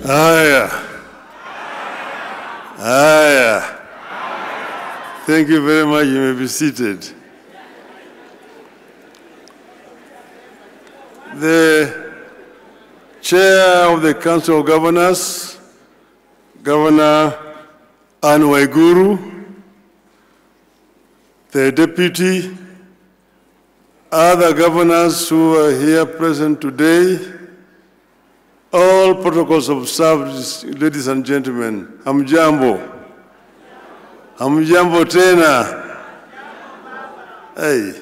Aya. Aya. Thank you very much. You may be seated. The Chair of the Council of Governors, Governor Anne Waiguru, the Deputy, other governors who are here present today, all protocols observed, ladies and gentlemen, hamjambo. Hamjambo tena. Hey,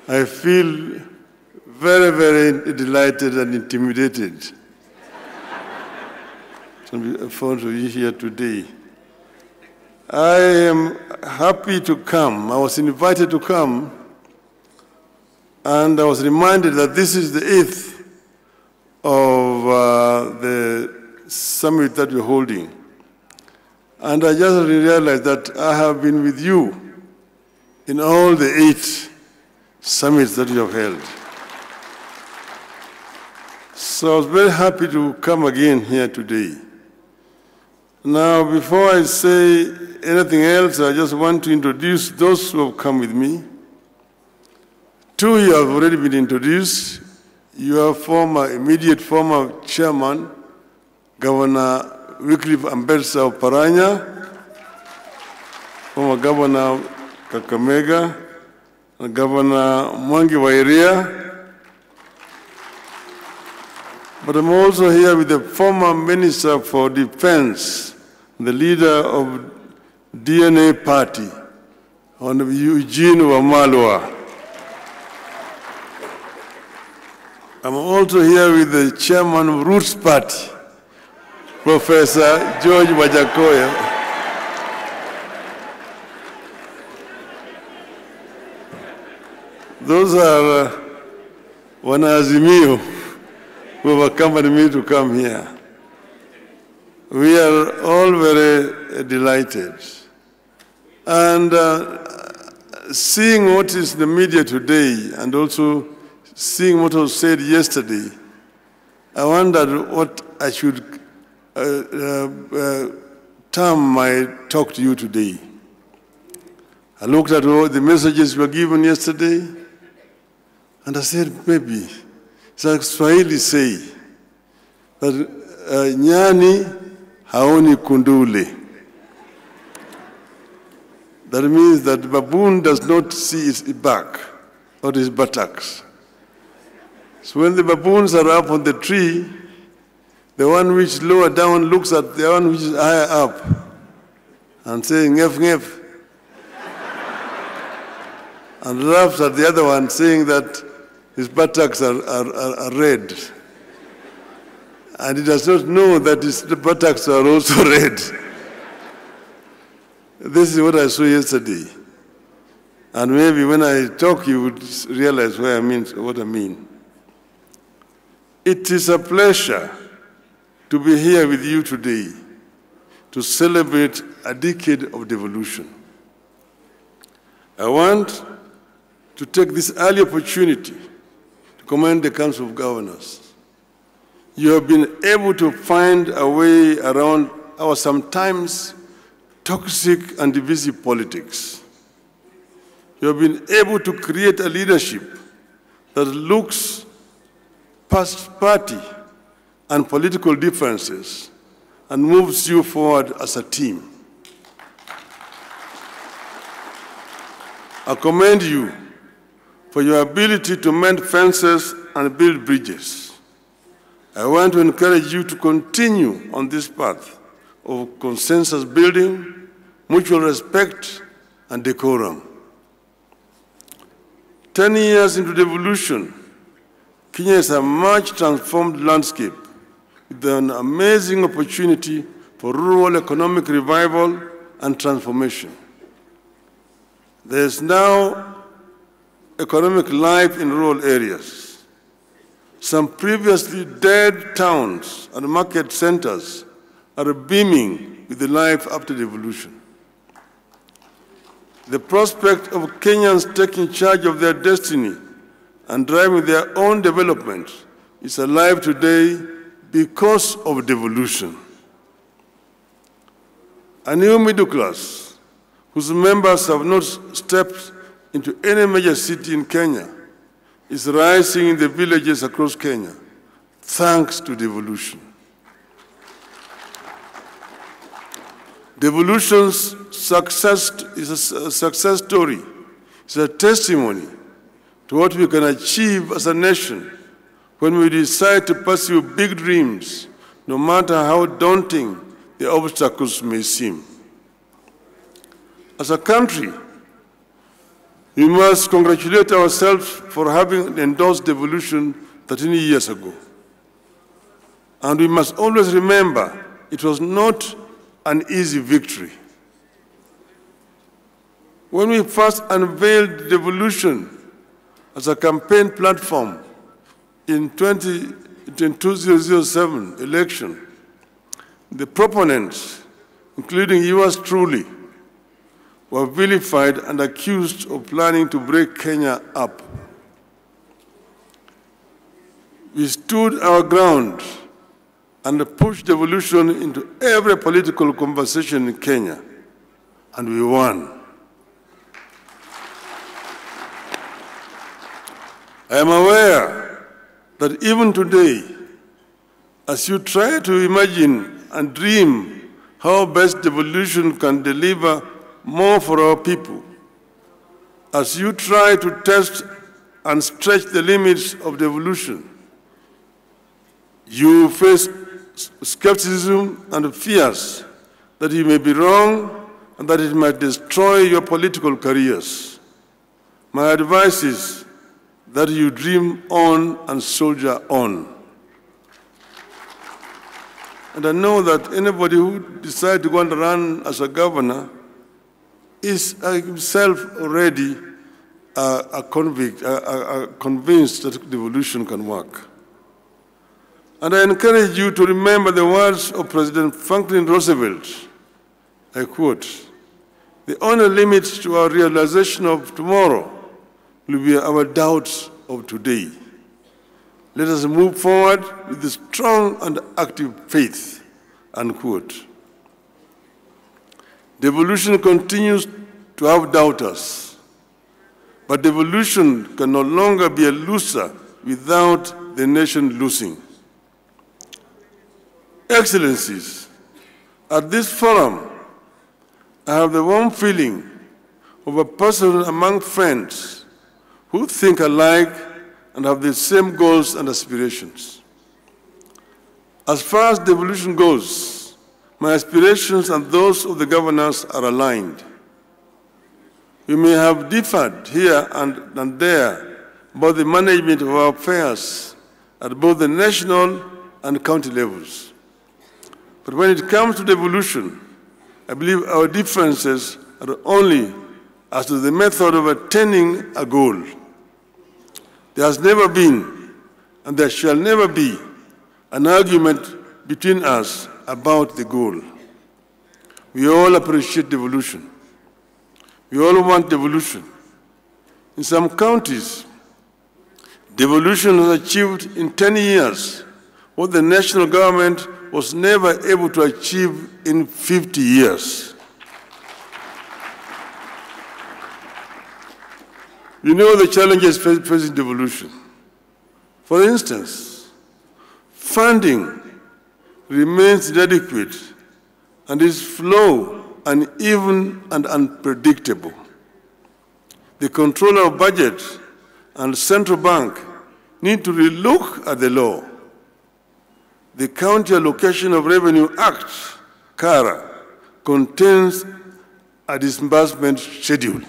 I feel very, very delighted and intimidated to be in front of you here today. I am happy to come. I was invited to come, and I was reminded that this is the 8th of the summit that we're holding. And I just realized that I have been with you in all the 8 summits that you have held. So I was very happy to come again here today. Now, before I say anything else, I just want to introduce those who have come with me. 2 you have already been introduced. Your immediate former chairman, Governor Wycliffe Ambassador of Paranya, former Governor Kakamega, and Governor Mwangi Wairia. But I'm also here with the former Minister for Defense, the leader of DNA Party, Honorable Eugene Wamalwa. I'm also here with the chairman of Roots Party, Professor George Wajakoya. Those are Wanazimio who have accompanied me to come here. We are all very delighted. And seeing what is in the media today and also seeing what was said yesterday, I wondered what I should term my talk to you today. I looked at all the messages were given yesterday, and I said, maybe, it's like Swahili say, that nyani haoni kundule. That means that the baboon does not see its back or its buttocks. So when the baboons are up on the tree, the one which is lower down looks at the one which is higher up and saying, ngef, ngef, and laughs at the other one saying that his buttocks are red. And he does not know that his buttocks are also red. This is what I saw yesterday. And maybe when I talk, you would realize what I mean. It is a pleasure to be here with you today to celebrate a decade of devolution. I want to take this early opportunity to commend the Council of Governors. You have been able to find a way around our sometimes toxic and divisive politics. You have been able to create a leadership that looks past party and political differences and moves you forward as a team. I commend you for your ability to mend fences and build bridges. I want to encourage you to continue on this path of consensus building, mutual respect, and decorum. 10 years into devolution, Kenya is a much transformed landscape with an amazing opportunity for rural economic revival and transformation. There is now economic life in rural areas. Some previously dead towns and market centers are beaming with the life after devolution. The prospect of Kenyans taking charge of their destiny and driving their own development is alive today because of devolution. A new middle class, whose members have not stepped into any major city in Kenya, is rising in the villages across Kenya, thanks to devolution. Devolution's success is a success story. It's a testimony to what we can achieve as a nation when we decide to pursue big dreams, no matter how daunting the obstacles may seem. As a country, we must congratulate ourselves for having endorsed devolution 13 years ago. And we must always remember it was not an easy victory. When we first unveiled devolution as a campaign platform in 2007 election, the proponents, including yours truly, were vilified and accused of planning to break Kenya up. We stood our ground and pushed devolution into every political conversation in Kenya, and we won. I am aware that even today, as you try to imagine and dream how best devolution can deliver more for our people, as you try to test and stretch the limits of devolution, you face skepticism and fears that you may be wrong and that it might destroy your political careers. My advice is that you dream on and soldier on. And I know that anybody who decides to go and run as a governor is himself already convinced that devolution can work. And I encourage you to remember the words of President Franklin Roosevelt. I quote, "The only limit to our realization of tomorrow will be our doubts of today. Let us move forward with a strong and active faith," unquote. Devolution continues to have doubters, but devolution can no longer be a loser without the nation losing. Excellencies, at this forum, I have the warm feeling of a person among friends who think alike and have the same goals and aspirations. As far as devolution goes, my aspirations and those of the governors are aligned. We may have differed here and there about the management of our affairs at both the national and county levels. But when it comes to devolution, I believe our differences are only as to the method of attaining a goal. There has never been, and there shall never be, an argument between us about the goal. We all appreciate devolution. We all want devolution. In some counties, devolution has achieved in 10 years what the national government was never able to achieve in 50 years. You know the challenges facing devolution. For instance, funding remains inadequate and is slow, uneven, and unpredictable. The controller of budget and central bank need to relook at the law. The County Allocation of Revenue Act, CARA, contains a disbursement schedule.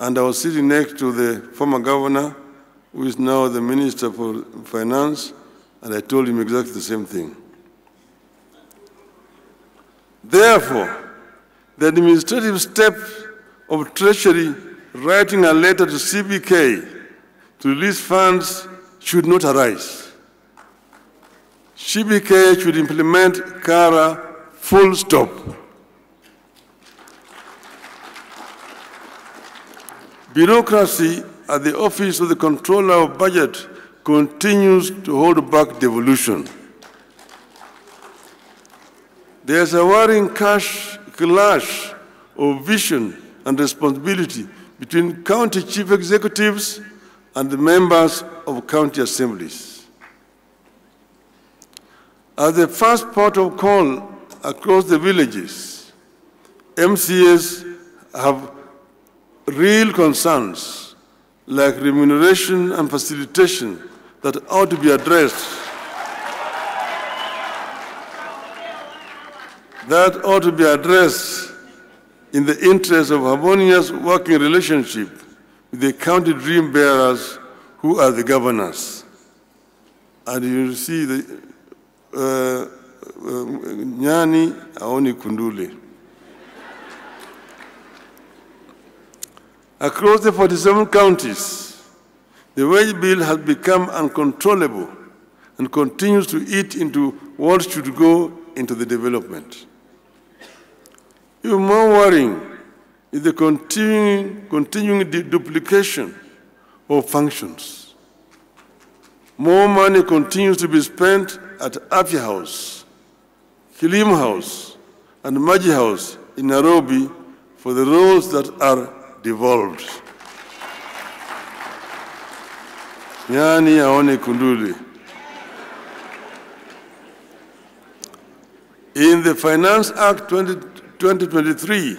And I was sitting next to the former governor, who is now the Minister for Finance, and I told him exactly the same thing. Therefore, the administrative step of Treasury writing a letter to CBK to release funds should not arise. CBK should implement CARA full stop. Bureaucracy at the Office of the Controller of Budget continues to hold back devolution. There's a worrying clash of vision and responsibility between county chief executives and the members of county assemblies. As the first port of call across the villages, MCAs have real concerns like remuneration and facilitation that ought to be addressed. That ought to be addressed in the interest of harmonious working relationship with the county dream bearers who are the governors. And you see the Nyani Aoni Kundule. Across the 47 counties, the wage bill has become uncontrollable and continues to eat into what should go into the development. Even more worrying is the continuing duplication of functions. More money continues to be spent at Afya House, Kilim House, and Maji House in Nairobi for the roles that are devolved. Nyani Aone Kunduli. In the Finance Act 2023,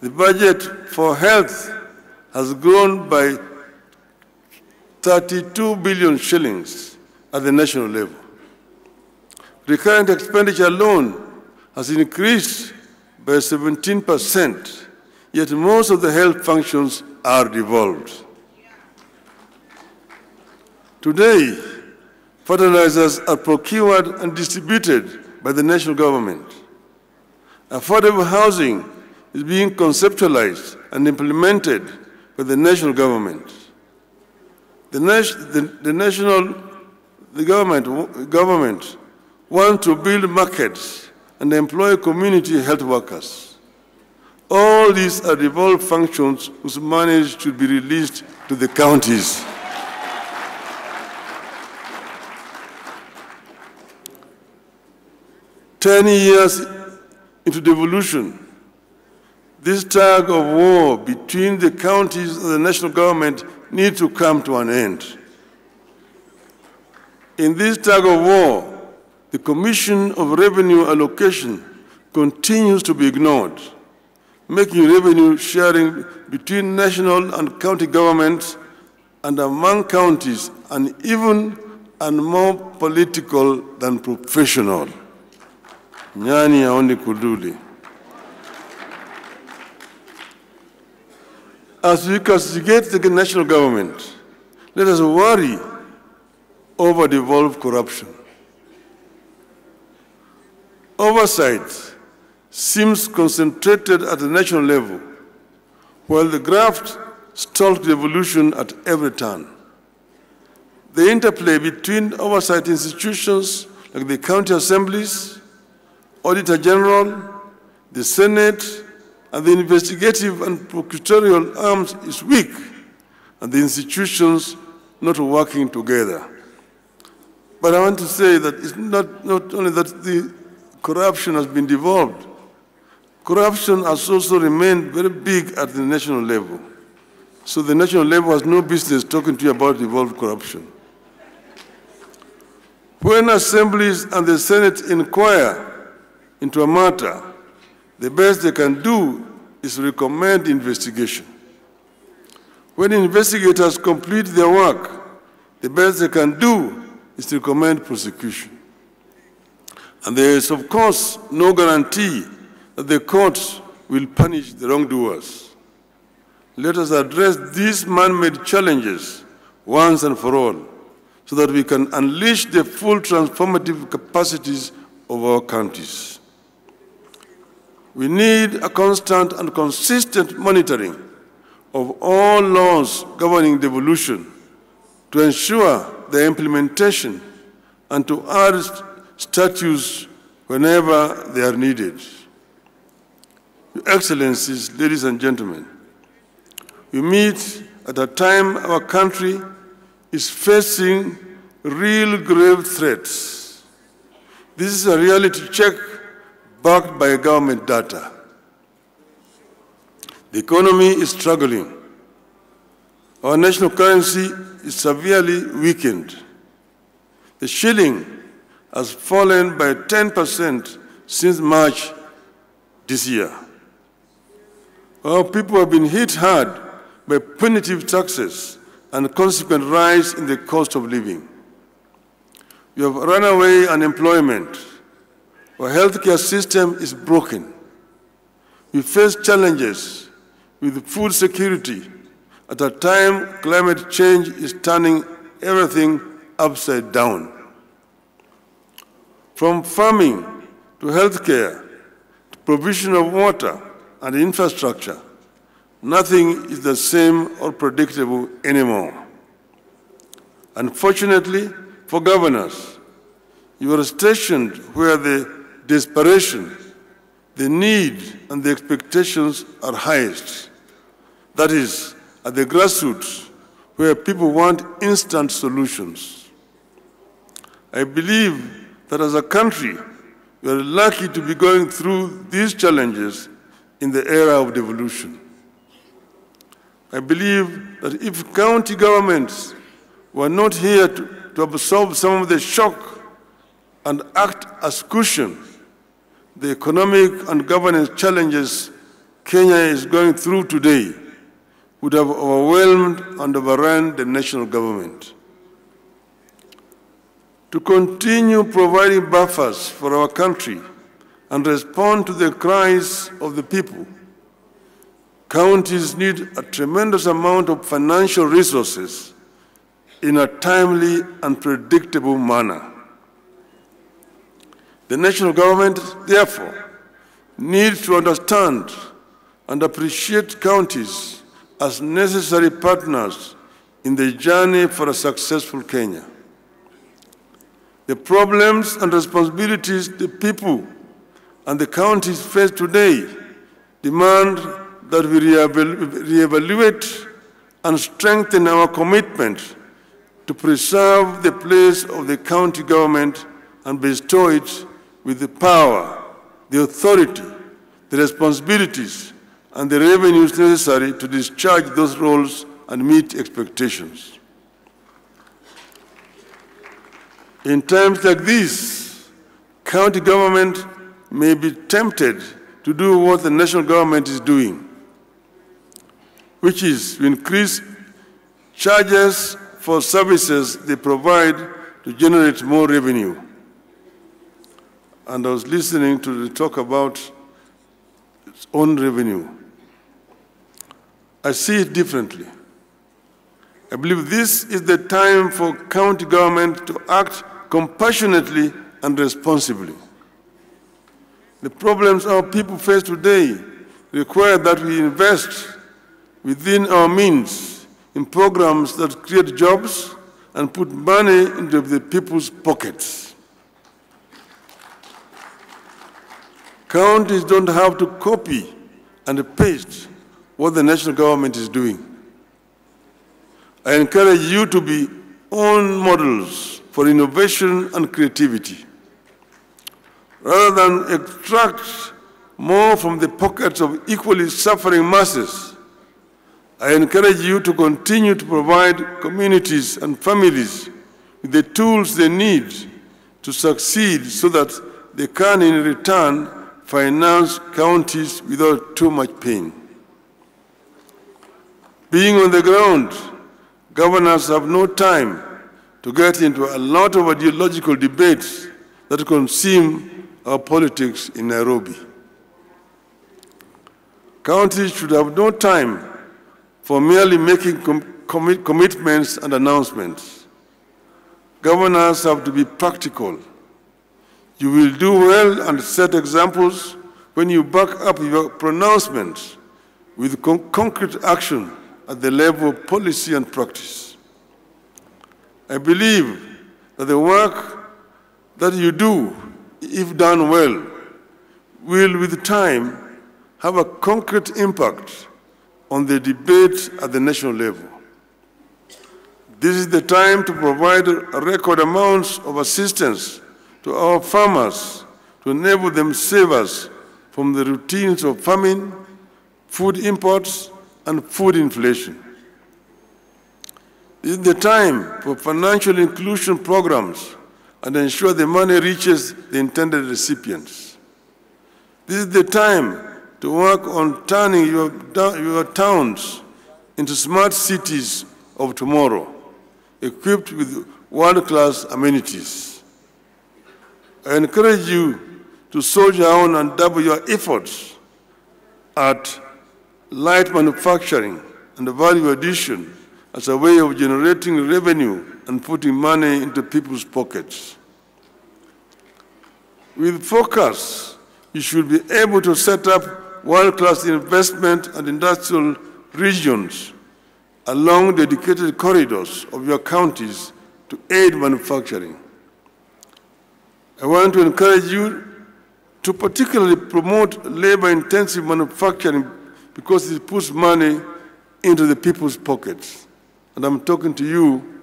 the budget for health has grown by 32 billion shillings at the national level. Recurrent expenditure alone has increased by 17%, yet most of the health functions are devolved. Today, fertilizers are procured and distributed by the national government. Affordable housing is being conceptualized and implemented by the national government. The government wants to build markets and employ community health workers. All these are devolved functions whose money should be released to the counties. Ten years into devolution, this tug of war between the counties and the national government needs to come to an end. In this tug of war, the Commission of Revenue Allocation continues to be ignored, making revenue sharing between national and county governments and among counties uneven and more political than professional. Nyani Aoni Kuduli. As we castigate the national government, let us worry over devolved corruption. Oversight seems concentrated at the national level, while the graft stalks devolution at every turn. The interplay between oversight institutions like the county assemblies, Auditor General, the Senate, and the investigative and prosecutorial arms is weak, and the institutions not working together. But I want to say that it's not only that the corruption has been devolved, corruption has also remained very big at the national level. So the national level has no business talking to you about devolved corruption. When assemblies and the Senate inquire into a matter, the best they can do is recommend investigation. When investigators complete their work, the best they can do is to recommend prosecution. And there is, of course, no guarantee that the courts will punish the wrongdoers. Let us address these man-made challenges once and for all, so that we can unleash the full transformative capacities of our counties. We need a constant and consistent monitoring of all laws governing devolution to ensure their implementation and to add statutes whenever they are needed. Your Excellencies, ladies and gentlemen, we meet at a time our country is facing real grave threats. This is a reality check backed by government data. The economy is struggling. Our national currency is severely weakened. The shilling has fallen by 10% since March this year. Our people have been hit hard by punitive taxes and a consequent rise in the cost of living. We have runaway unemployment. Our healthcare system is broken. We face challenges with food security at a time climate change is turning everything upside down. From farming to healthcare to provision of water and infrastructure, nothing is the same or predictable anymore. Unfortunately for governors, you are stationed where the desperation, the need, and the expectations are highest. That is, at the grassroots, where people want instant solutions. I believe that as a country, we are lucky to be going through these challenges in the era of devolution. I believe that if county governments were not here to absorb some of the shock and act as cushion, the economic and governance challenges Kenya is going through today would have overwhelmed and overrun the national government. To continue providing buffers for our country and respond to the cries of the people, counties need a tremendous amount of financial resources in a timely and predictable manner. The national government, therefore, needs to understand and appreciate counties as necessary partners in the journey for a successful Kenya. The problems and responsibilities the people and the counties face today demand that we reevaluate and strengthen our commitment to preserve the place of the county government and bestow it with the power, the authority, the responsibilities, and the revenues necessary to discharge those roles and meet expectations. In times like these, county government may be tempted to do what the national government is doing, which is to increase charges for services they provide to generate more revenue. And I was listening to the talk about its own revenue. I see it differently. I believe this is the time for county government to act compassionately and responsibly. The problems our people face today require that we invest within our means in programs that create jobs and put money into the people's pockets. Counties don't have to copy and paste what the national government is doing. I encourage you to be own models for innovation and creativity. Rather than extract more from the pockets of equally suffering masses, I encourage you to continue to provide communities and families with the tools they need to succeed so that they can, in return, finance counties without too much pain. Being on the ground, governors have no time to get into a lot of ideological debates that consume our politics in Nairobi. Counties should have no time for merely making commitments and announcements. Governors have to be practical. You will do well and set examples when you back up your pronouncements with concrete action at the level of policy and practice. I believe that the work that you do, if done well, will with time have a concrete impact on the debate at the national level. This is the time to provide record amounts of assistance to our farmers to enable them save us from the routines of famine, food imports, and food inflation. This is the time for financial inclusion programs and ensure the money reaches the intended recipients. This is the time to work on turning your towns into smart cities of tomorrow, equipped with world-class amenities. I encourage you to soldier on and double your efforts at light manufacturing and value addition as a way of generating revenue and putting money into people's pockets. With focus, you should be able to set up world-class investment and industrial regions along dedicated corridors of your counties to aid manufacturing. I want to encourage you to particularly promote labor-intensive manufacturing because it puts money into the people's pockets. And I'm talking to you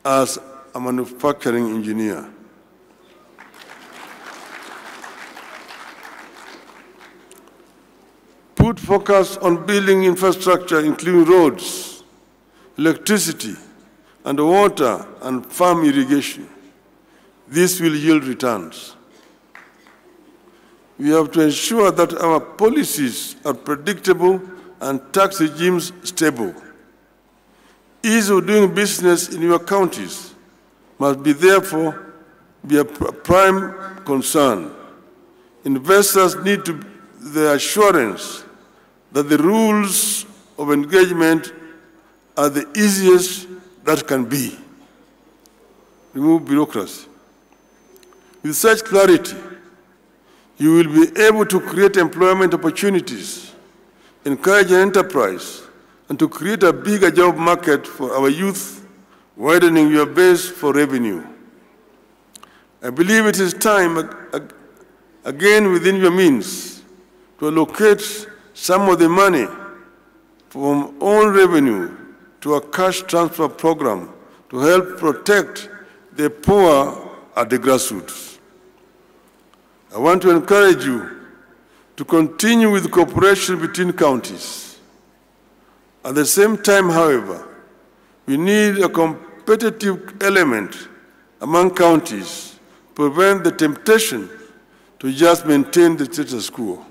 as a manufacturing engineer. Put focus on building infrastructure, including roads, electricity, and water and farm irrigation. This will yield returns. We have to ensure that our policies are predictable and tax regimes stable. Ease of doing business in your counties must therefore be a prime concern. Investors need the assurance that the rules of engagement are the easiest that can be. Remove bureaucracy. With such clarity, you will be able to create employment opportunities, encourage enterprise, and to create a bigger job market for our youth, widening your base for revenue. I believe it is time, again within your means, to allocate some of the money from own revenue to a cash transfer program to help protect the poor at the grassroots. I want to encourage you to continue with cooperation between counties. At the same time, however, we need a competitive element among counties to prevent the temptation to just maintain the status quo.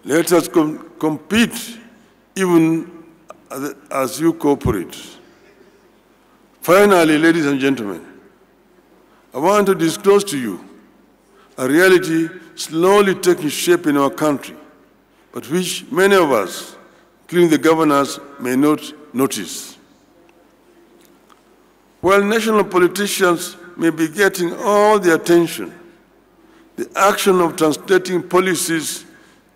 Let us compete even as you cooperate. Finally, ladies and gentlemen, I want to disclose to you a reality slowly taking shape in our country, but which many of us, including the governors, may not notice. While national politicians may be getting all the attention, the action of translating policies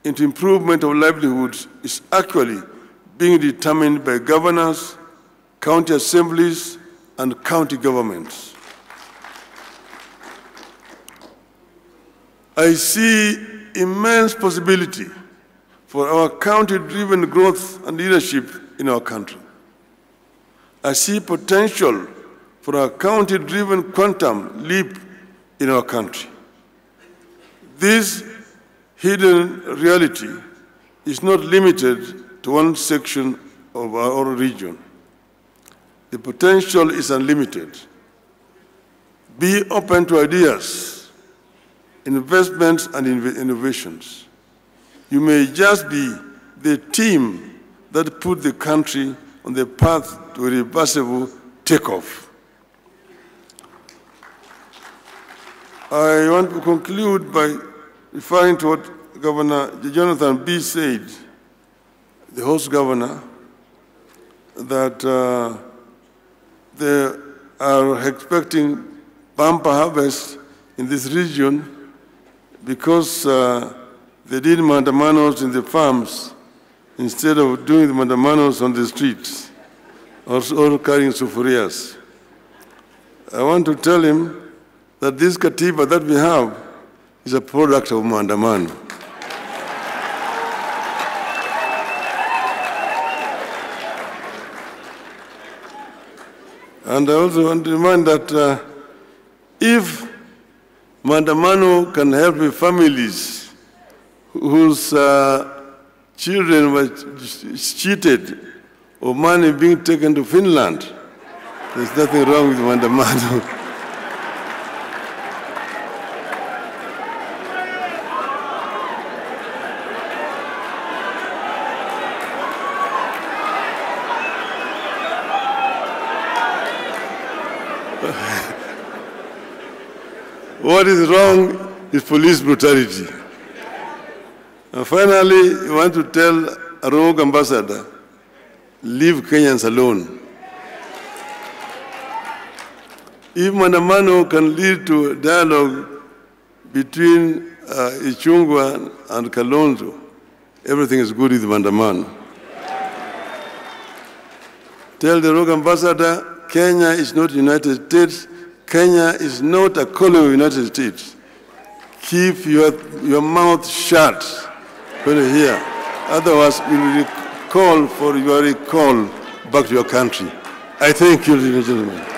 into improvement of livelihoods is actually being determined by governors, county assemblies, and county governments. I see immense possibility for our county-driven growth and leadership in our country. I see potential for a county-driven quantum leap in our country. This hidden reality is not limited to one section of our region. The potential is unlimited. Be open to ideas, investments, and innovations. You may just be the team that put the country on the path to a reversible takeoff. I want to conclude by referring to what Governor Jonathan B. said, the host governor, that they are expecting bumper harvest in this region because they did mandamanos in the farms instead of doing the mandamanos on the streets or carrying sufurias. I want to tell him that this katiba that we have is a product of mandamano. And I also want to remind that if Maandamano can help families whose children were cheated or money being taken to Finland, there's nothing wrong with Maandamano. What is wrong is police brutality. And finally, I want to tell a rogue ambassador, leave Kenyans alone. If Maandamano can lead to a dialogue between Ichung'wah and Kalonzo, everything is good with Maandamano. Tell the rogue ambassador, Kenya is not United States. Kenya is not a colony of the United States. Keep your mouth shut when you hear. Otherwise, you will call for your recall back to your country. I thank you, ladies and gentlemen.